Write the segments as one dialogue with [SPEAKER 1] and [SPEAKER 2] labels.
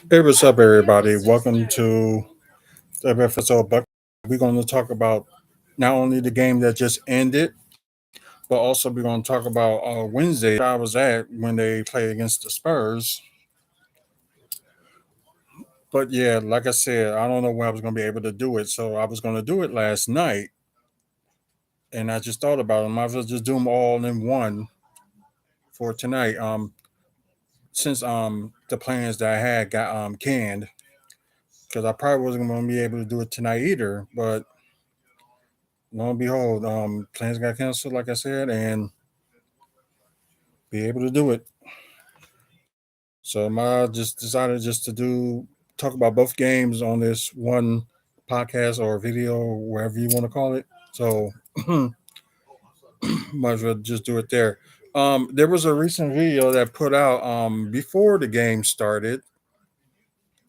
[SPEAKER 1] Hey, what's up, everybody? Welcome to WFSO Buck. We're going to talk about not only the game that just ended, but also we're going to talk about Wednesday I was at when they played against the Spurs. But yeah, like I said, I don't know when I was going to be able to do it. So I was going to do it last night, and I just thought about it. I might as well just do them all in one for tonight. Since the plans that I had got canned, because I probably wasn't going to be able to do it tonight either. But lo and behold, plans got canceled, like I said, and be able to do it. So I just decided just to talk about both games on this one podcast or video, wherever you want to call it. So might as well just do it there. There was a recent video that put out before the game started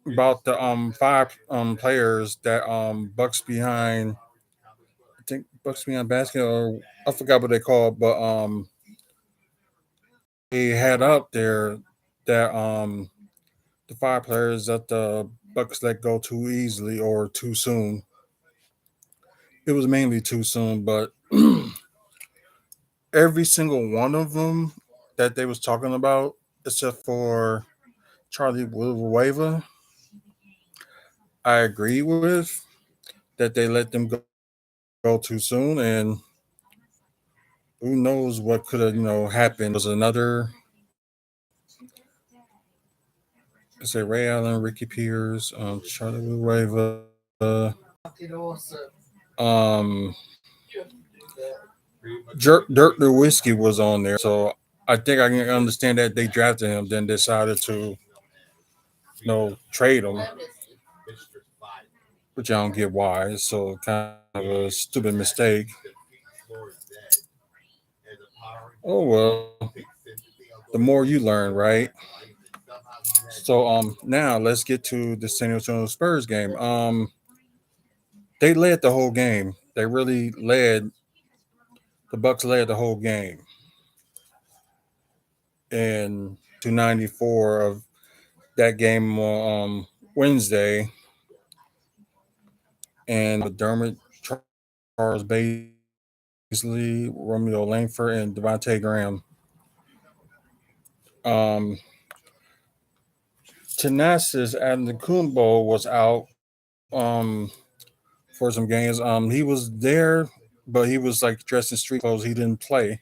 [SPEAKER 1] about the five players that Bucks behind. I think Bucks behind basket, or I forgot what they call it, but they had up there that the five players that the Bucks let go too easily or too soon. It was mainly too soon, but every single one of them that they was talking about, except for Charlie Wava, I agree with that they let them go too soon, and who knows what could have happened. Was another, I say Ray Allen, Ricky Pierce, Charlie Wava, um, Dirk Nowitzki was on there, so I think I can understand that they drafted him, then decided to trade him, which I don't get why. So kind of a stupid mistake. Oh well, the more you learn, right? So now let's get to the San Antonio Spurs game. They led the whole game. They really led. The Bucks led the whole game, and 294 of that game on Wednesday, and Dermot, Charles Baisley, Romeo Langford, and Devontae Graham. Um, Tanasis Antetokounmpo was out for some games. He was there, but he was like dressed in street clothes. He didn't play.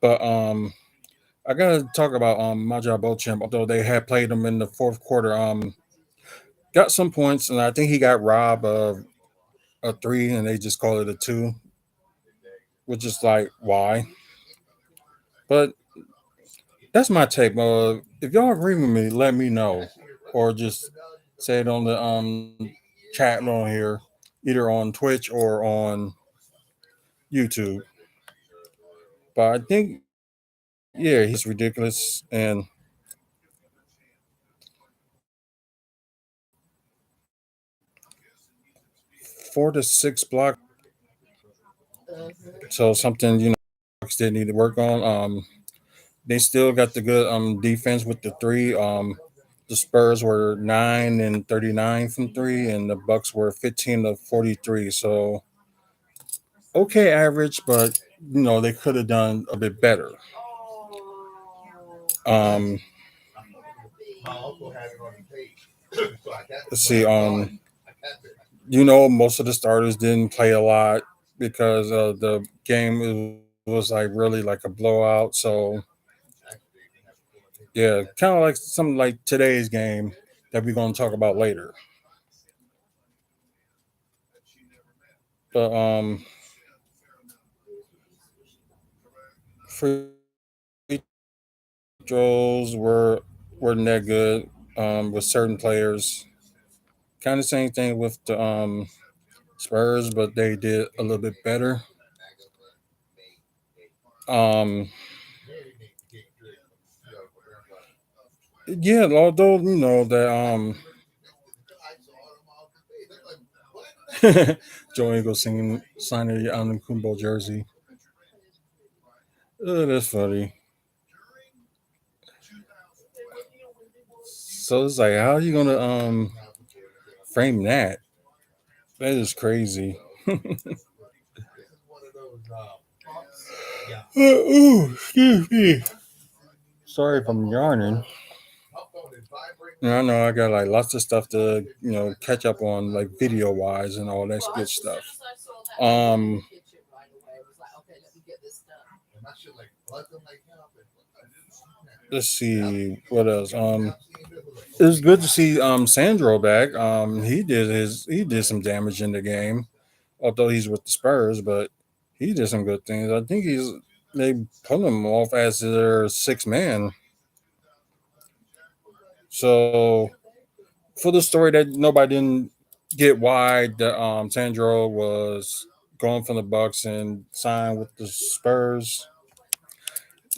[SPEAKER 1] But I gotta talk about Maja Beauchamp. Although they had played him in the fourth quarter, got some points, and I think he got robbed of a three, and they just called it a two, which is like why. But that's my take. If y'all agree with me, let me know, or just say it on the chat on here, either on Twitch or on YouTube. But I think, yeah, he's ridiculous, and 4 to 6 block. So something Bucks did need to work on. They still got the good defense with the three. The Spurs were 9 and 39 from three, and the Bucks were 15 to 43. So okay, average, but they could have done a bit better. Um, let's see. Most of the starters didn't play a lot because the game was like really like a blowout. So yeah, kind of like something like today's game that we're going to talk about later. But free throws weren't that good with certain players. Kind of same thing with the Spurs, but they did a little bit better. Um, yeah, although that Joey go singing signing on the Kumbo jersey. Oh, that's funny. So it's like, how are you gonna frame that? That is crazy. Ooh, excuse me. Sorry if I'm yarning. I know I got like lots of stuff to catch up on, like video wise and all that good stuff. Um, let's see what else. It's good to see Sandro back. He did some damage in the game, although he's with the Spurs, but he did some good things. I think they put him off as their sixth man. So for the story that nobody didn't get why Sandro was going from the Bucks and signed with the Spurs.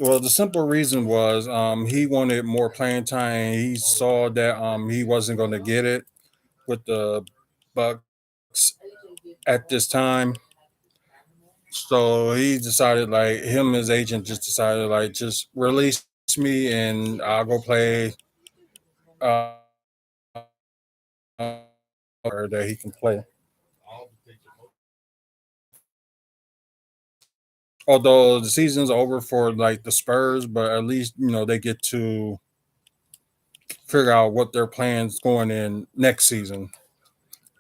[SPEAKER 1] Well, the simple reason was he wanted more playing time. He saw that he wasn't going to get it with the Bucks at this time. So he decided, like, him and his agent just decided, like, just release me and I'll go play or that he can play. Although the season's over for like the Spurs, but at least they get to figure out what their plans going in next season.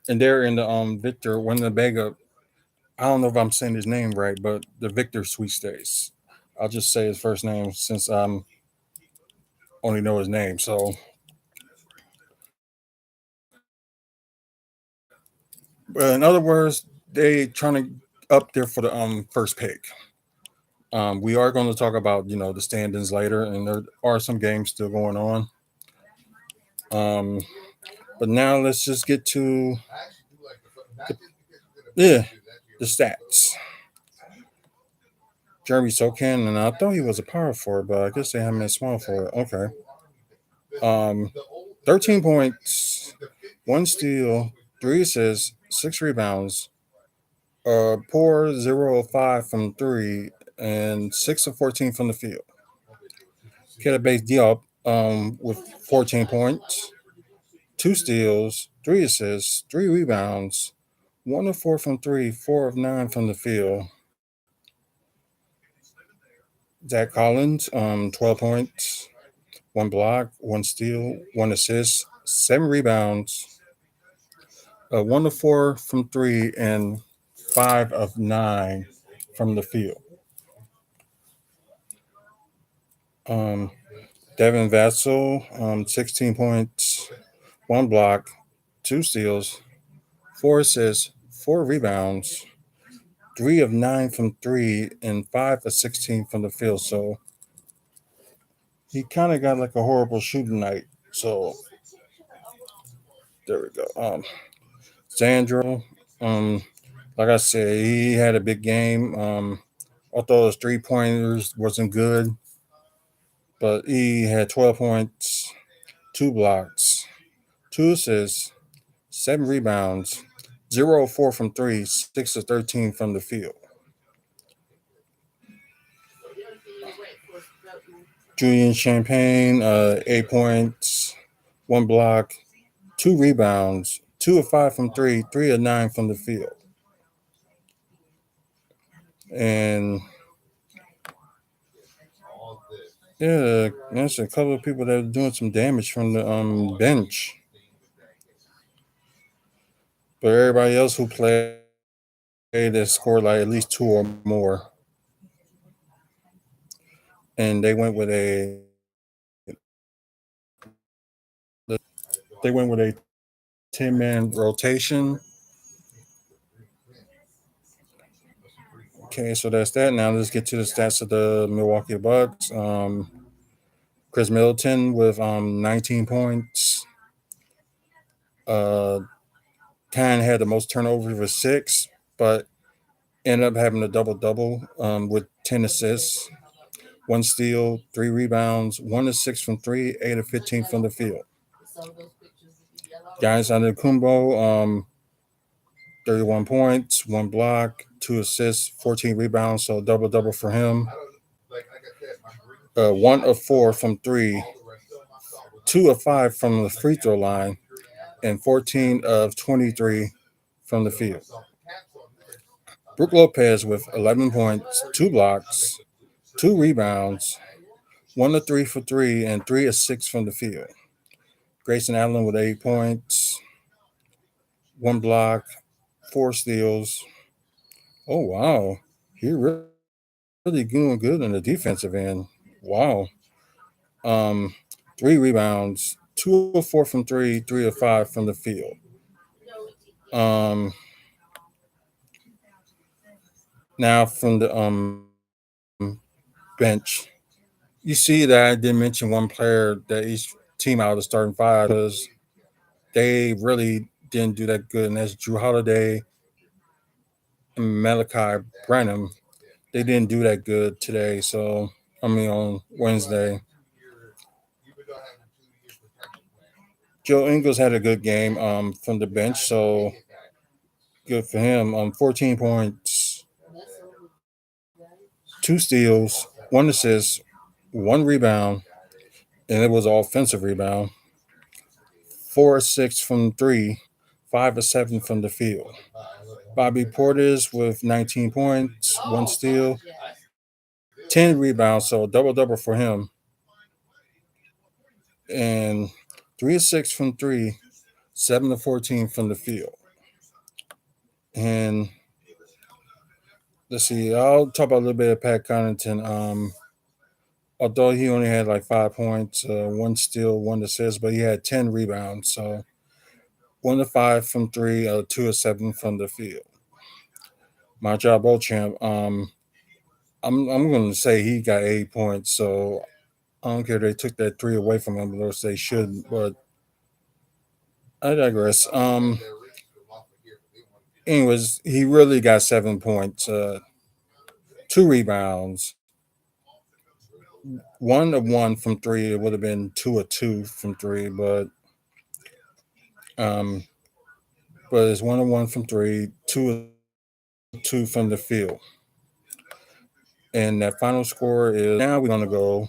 [SPEAKER 1] And they're in the Victor Winnebago. I don't know if I'm saying his name right, but the Victor Sweepstakes. I'll just say his first name since only know his name. So, but in other words, they trying to up there for the first pick. We are going to talk about the standings later, and there are some games still going on. Um, but now let's just get to yeah the stats. Jeremy Sokan, and I thought he was a power forward, but I guess they have him at small forward. Okay. 13 points, one steal, three assists, six rebounds, poor 0 of 5 from three, and 6 of 14 from the field. Base Diop with 14 points, two steals, three assists, three rebounds, 1 of 4 from three, 4 of 9 from the field. Zach Collins, 12 points, one block, one steal, one assist, seven rebounds, 1 of 4 from three, and 5 of 9 from the field. Um, Devin Vassell, 16 points, one block, two steals, four assists, four rebounds, 3 of 9 from three, and 5 of 16 from the field. So he kind of got like a horrible shooting night. So there we go. Sandro, like I said, he had a big game. Although his 3 pointers wasn't good, but he had 12 points, two blocks, two assists, seven rebounds, 0 of 4 from three, 6 of 13 from the field. Julian Champagne, 8 points, one block, two rebounds, 2 of 5 from three, 3 of 9 from the field. And yeah, there's a couple of people that are doing some damage from the bench. But everybody else who played that scored like at least two or more. And they went with a 10-man rotation. Okay, so that's that. Now let's get to the stats of the Milwaukee Bucks. Chris Middleton with 19 points. Kind of had the most turnovers with 6, but ended up having a double-double with 10 assists, one steal, 3 rebounds, 1 of 6 from three, 8 of 15 from the field. Giannis Antetokounmpo, 31 points, one block, two assists, 14 rebounds, so double-double for him. 1 of 4 from three, 2 of 5 from the free throw line, and 14 of 23 from the field. Brook Lopez with 11 points, 2 blocks, 2 rebounds, 1 of 3 for 3, and 3 of 6 from the field. Grayson Allen with 8 points, 1 block, 4 steals. Oh, wow. He really doing good in the defensive end. Wow. Um, 3 rebounds, 2 of 4 from 3, 3 of 5 from the field. Um, Now from the bench, you see that I didn't mention one player that each team out of the starting five because they really didn't do that good, and that's Drew Holiday and Malachi Branham. They didn't do that good today. So I mean on Wednesday. Joe Ingles had a good game from the bench, so good for him. 14 points, 2 steals, 1 assist, 1 rebound, and it was an offensive rebound. 4 of 6 from 3, 5 of 7 from the field. Bobby Portis with 19 points, 1 steal, 10 rebounds, so double double for him. And 3 of 6 from 3, 7 of 14 from the field. And let's see, I'll talk about a little bit of Pat Connaughton. Although he only had like 5 points, 1 steal, 1 assist, but he had 10 rebounds. So 1 of 5 from 3, 2 of 7 from the field. Montreal Beauchamp, I'm going to say he got 8 points. So I don't care if they took that 3 away from him, which they shouldn't. But I digress. Anyways, he really got 7 points, 2 rebounds, 1 of 1 from 3. It would have been 2 of 2 from 3, um, but it's 1 of 1 from 3, 2 of 2 from the field. And that final score is now we're going to go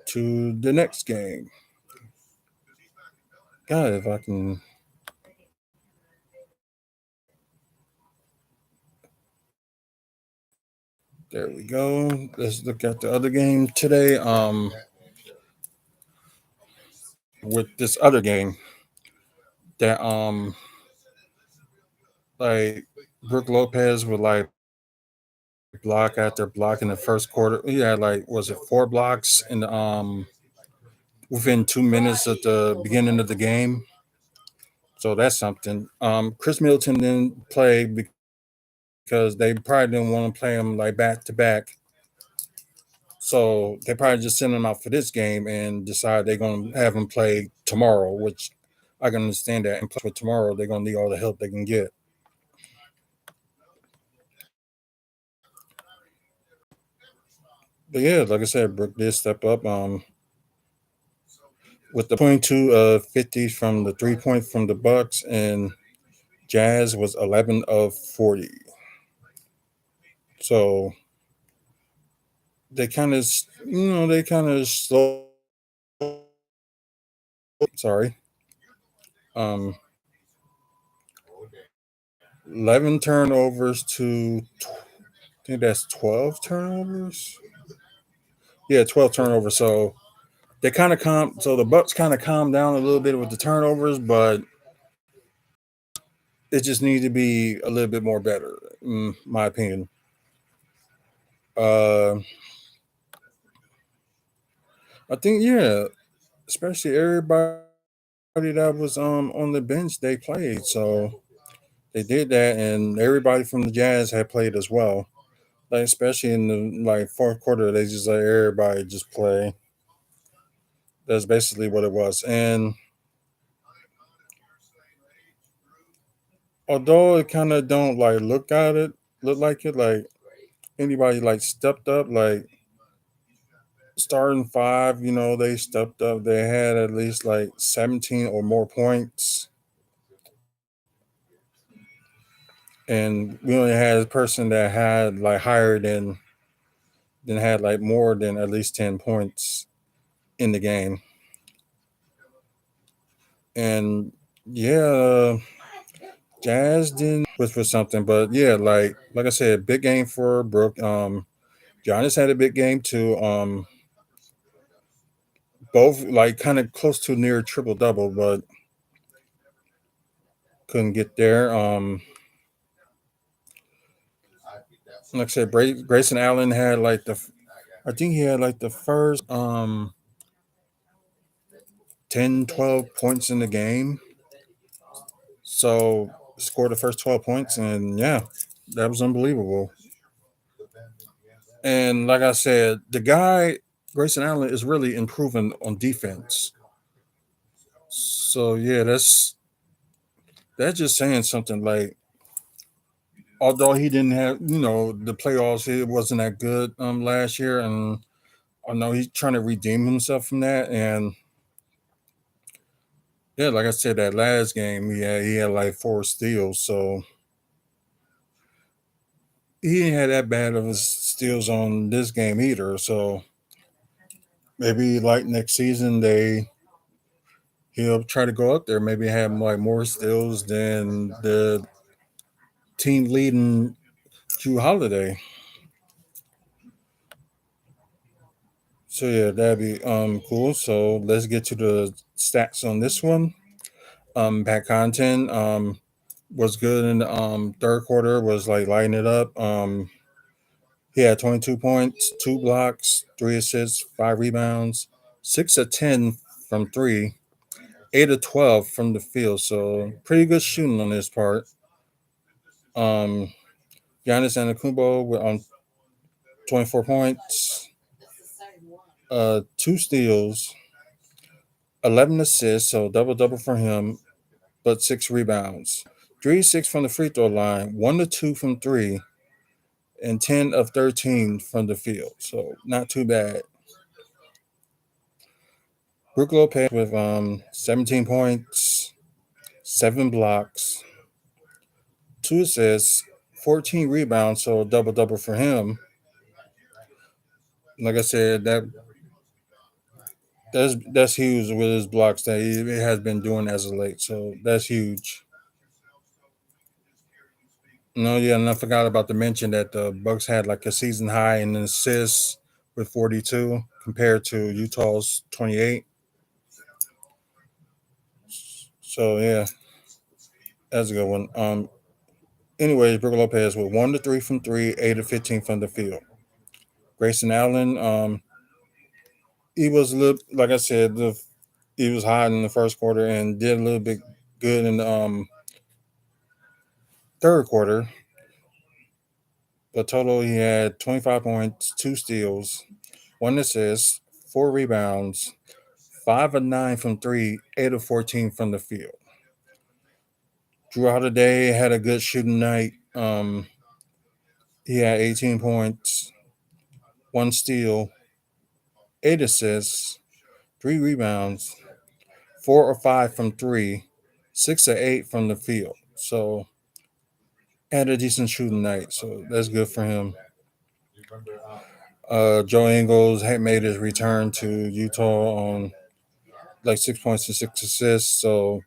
[SPEAKER 1] to the next game. God, if I can. There we go. Let's look at the other game today. With this other game that like Brook Lopez would like block after block in the first quarter. He had like was it 4 blocks in the within 2 minutes at the beginning of the game. So that's something. Chris Middleton didn't play because they probably didn't want to play him like back to back. So they probably just sent him out for this game and decide they're going to have him play tomorrow, which I can understand that. And plus, for tomorrow, they're going to need all the help they can get. But yeah, like I said, Brook did step up. With the 22 of 50 from the 3 point from the Bucks, and Jazz was 11 of 40. So they kind of, they kind of slow. Sorry. Um, 11 turnovers to, I think that's 12 turnovers. Yeah, 12 turnovers. So they kind of so the Bucks kind of calmed down a little bit with the turnovers, but it just needs to be a little bit more better, in my opinion. Uh, I think yeah, especially everybody that was on the bench they played, so they did that, and everybody from the Jazz had played as well. Like especially in the like fourth quarter, they just let everybody just play. That's basically what it was, and although it kind of don't like look like it like anybody like stepped up like starting five, they stepped up. They had at least like 17 or more points. And we only had a person that had like higher than had like more than at least 10 points in the game. And yeah, Jazz didn't whisper something, but yeah, like I said, big game for Brook. Giannis had a big game too. Both like kind of close to near triple double, but couldn't get there. Like I said, Grayson Allen had like I think he had like the first 10, 12 points in the game. So scored the first 12 points, and yeah, that was unbelievable. And like I said, the guy Grayson Allen is really improving on defense. So yeah, that's just saying something. Like although he didn't have the playoffs, it wasn't that good last year, and I know he's trying to redeem himself from that. And yeah, like I said, that last game, he had like 4 steals, so he didn't have that bad of a steals on this game either. So maybe like next season he'll try to go up there, maybe have like more steals than the team leading Drew Holiday. So yeah, that'd be cool. So let's get to the stats on this one. Pat Content was good in the third quarter, was like lighting it up. He had 22 points, 2 blocks, 3 assists, 5 rebounds, 6 of 10 from three, 8 of 12 from the field. So pretty good shooting on his part. Um, Giannis Antetokounmpo with 24 points, 2 steals, 11 assists, so double double for him, but 6 rebounds. 3 6 from the free throw line, 1 of 2 from three, and 10 of 13 from the field. So not too bad. Brook Lopez with 17 points, 7 blocks, 2 assists, 14 rebounds, so double double for him. Like I said, that's huge with his blocks that he has been doing as of late. So that's huge. No, yeah, and I forgot about to mention that the Bucks had like a season high in assists with 42 compared to Utah's 28. So yeah, that's a good one. Anyways, Brook Lopez with 1 to 3 from three, 8 of 15 from the field. Grayson Allen, he was a little, like I said, he was hot in the first quarter and did a little bit good in the third quarter. But total, he had 25 points, 2 steals, 1 assist, 4 rebounds, 5 of 9 from three, 8 of 14 from the field. Drew Holiday had a good shooting night. He had 18 points, 1 steal, 8 assists, 3 rebounds, 4 of 5 from three, 6 of 8 from the field. So had a decent shooting night. So that's good for him. Joe Ingles had made his return to Utah on like 6 points and 6 assists. So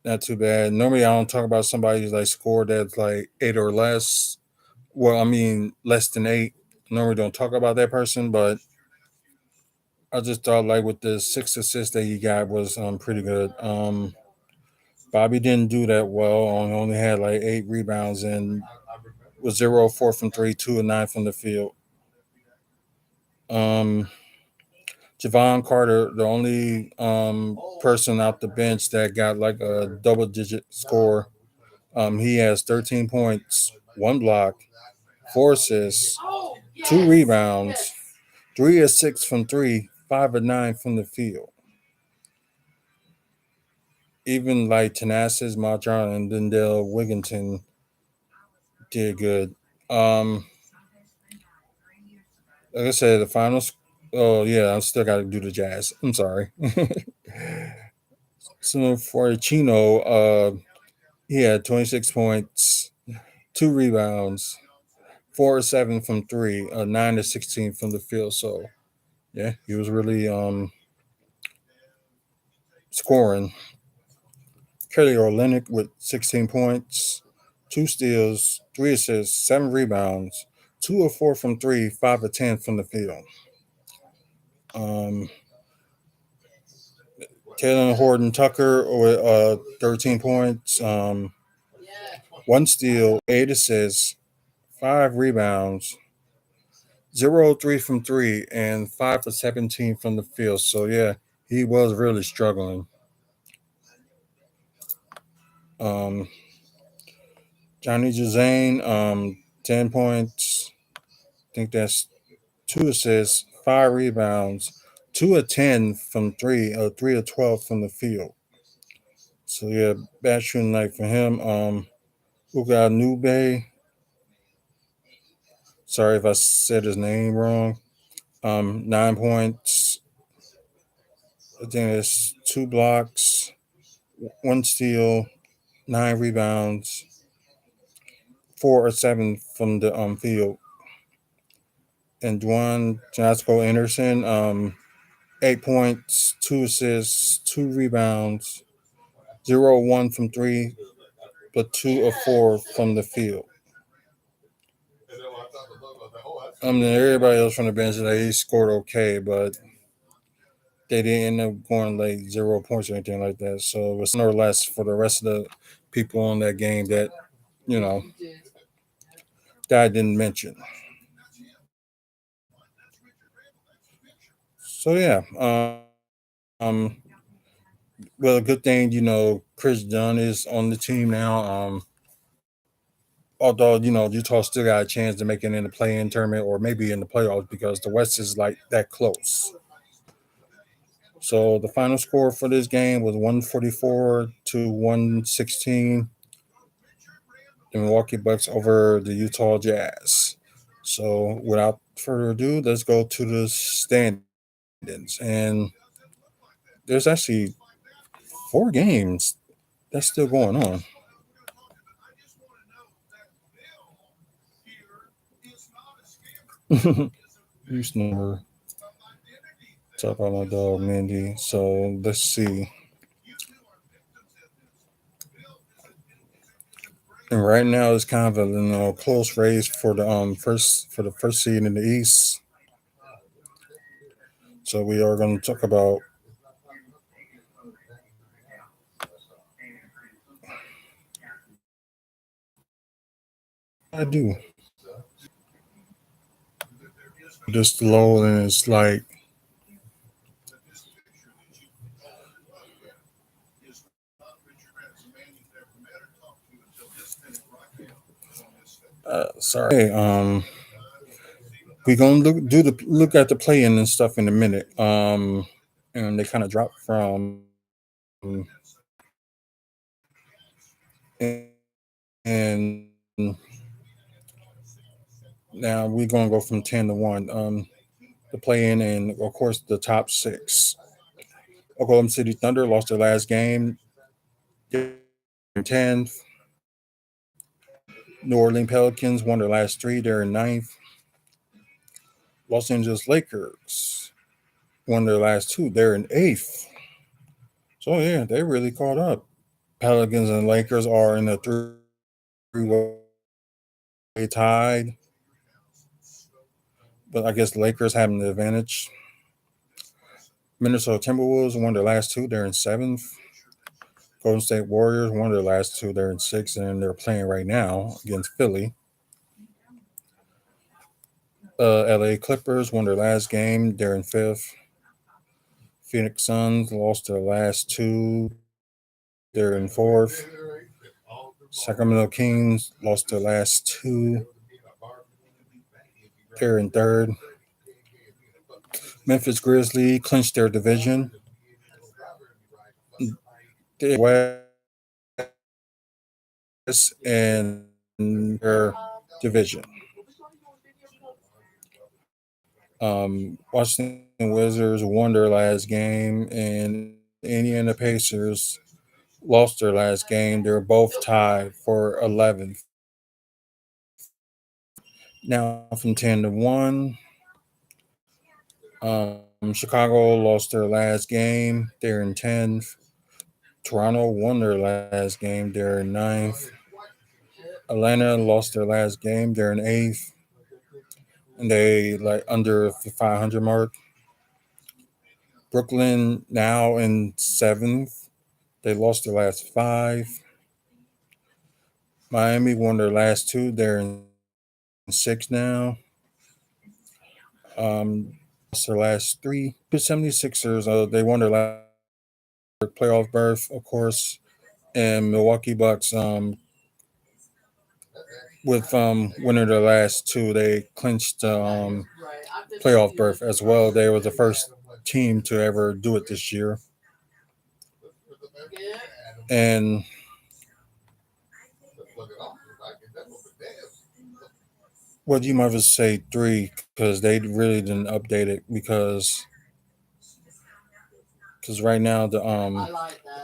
[SPEAKER 1] not too bad. Normally, I don't talk about somebody who's like scored that's like 8 or less. Well, I mean less than 8. Normally, don't talk about that person, but I just thought like with the 6 assists that he got was pretty good. Bobby didn't do that well. Only had like 8 rebounds and was 0 of 4 from three, 2 of 9 from the field. Um, Javon Carter, the only person out the bench that got like a double digit score. He has 13 points, 1 block, 4 assists, 2 rebounds, 3 of 6 from three, 5 of 9 from the field. Even like Tanasis, Marjon, and Dendell Wigginton did good. Like I said, the finals. Oh yeah, I still got to do the Jazz. I'm sorry. So for Chino, he had 26 points, 2 rebounds, 4 of 7 from three, 9 of 16 from the field. So yeah, he was really scoring. Kelly Olynyk with 16 points, 2 steals, 3 assists, 7 rebounds, 2 of 4 from three, 5 of 10 from the field. Um, Taylor Horton Tucker with 13 points, 1 steal, 8 assists, 5 rebounds, 0 of 3 from three, and 5 of 17 from the field. So yeah, he was really struggling. Um, Johnny Juzane, 10 points. I think that's 2 assists, 5 rebounds, 2 of 10 from three, 3 of 12 from the field. So yeah, bad shooting night for him. Uga Nube, sorry if I said his name wrong. 9 points. I think it's 2 blocks, 1 steal, 9 rebounds, 4 of 7 from the field. And Dwan Jasco Anderson, 8 points, 2 assists, 2 rebounds, 0 of 1 from three, but 2 of 4 from the field. Everybody else from the bench, they scored okay, but they didn't end up going like 0 points or anything like that. So it was more or less for the rest of the people on that game that, you know, that I didn't mention. So yeah, well, a good thing, Chris Dunn is on the team now. Although, Utah still got a chance to make it in the play-in tournament or maybe in the playoffs because the West is like that close. So the final score for this game was 144 to 116. The Milwaukee Bucks over the Utah Jazz. So without further ado, let's go to the standings. And there's actually 4 games that's still going on. You snore. Talk about my dog Mindy. So let's see. And right now it's kind of a close race for the first seed in the East. So we are going to talk about I do just low and it's like sorry. Hey, we're gonna look at the play-in and stuff in a minute. And they kind of dropped from and now we're gonna go from 10 to 1. The play-in and of course the top 6. Oklahoma City Thunder lost their last game. 10th. New Orleans Pelicans won their last 3. They're in 9th. Los Angeles Lakers won their last 2. They're in 8th. So yeah, they really caught up. Pelicans and Lakers are in the three-way tied, but I guess the Lakers having the advantage. Minnesota Timberwolves won their last 2. They're in 7th. Golden State Warriors won their last 2. They're in 6th, and they're playing right now against Philly. LA Clippers won their last game. They're in 5th. Phoenix Suns lost their last 2. They're in 4th. Sacramento Kings lost their last 2. They're in 3rd. Memphis Grizzlies clinched their division. They West and their division. Washington Wizards won their last game, and Indiana Pacers lost their last game. They're both tied for 11th. Now from 10 to 1. Chicago lost their last game. They're in 10th. Toronto won their last game. They're in ninth. Atlanta lost their last game. They're in eighth, and they like under the 500 mark. Brooklyn now in seventh. They lost their last five. Miami won their last two. They're in six now. Lost their last three. The 76ers, they won their last playoff berth, of course. And Milwaukee Bucks, with winning their last two, they clinched playoff berth as well. They were the first team to ever do it this year. And what you might just say three because they really didn't update it because right now the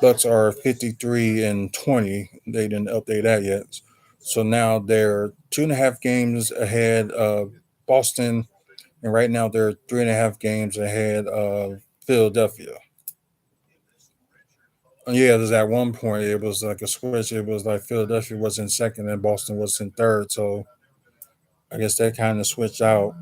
[SPEAKER 1] Bucks are 53-20. They didn't update that yet. So now they're 2.5 games ahead of Boston, and right now they're 3.5 games ahead of Philadelphia. Yeah, there's at one point it was like a switch. It was like Philadelphia was in second and Boston was in third. So I guess that kind of switched out.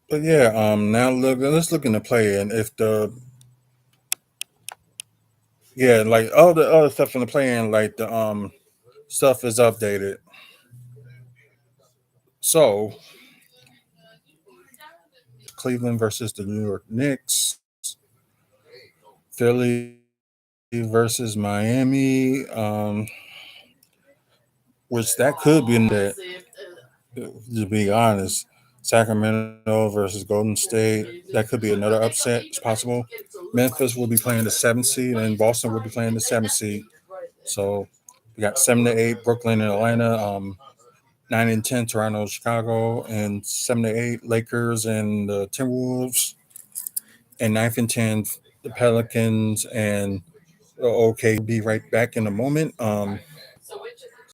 [SPEAKER 1] But yeah, now let's look into play and if the yeah, like all the other stuff in the play and like the stuff is updated. So Cleveland versus the New York Knicks, Philly versus Miami, which that could be that. To be honest, Sacramento versus Golden State, that could be another upset. It's possible. Memphis will be playing the seventh seed, and Boston will be playing the seventh seed. So we got 7-8 Brooklyn and Atlanta, 9-10 Toronto, Chicago, and 7-8 Lakers and the Timberwolves, and 9th and 10th the Pelicans and okay. Be right back in a moment.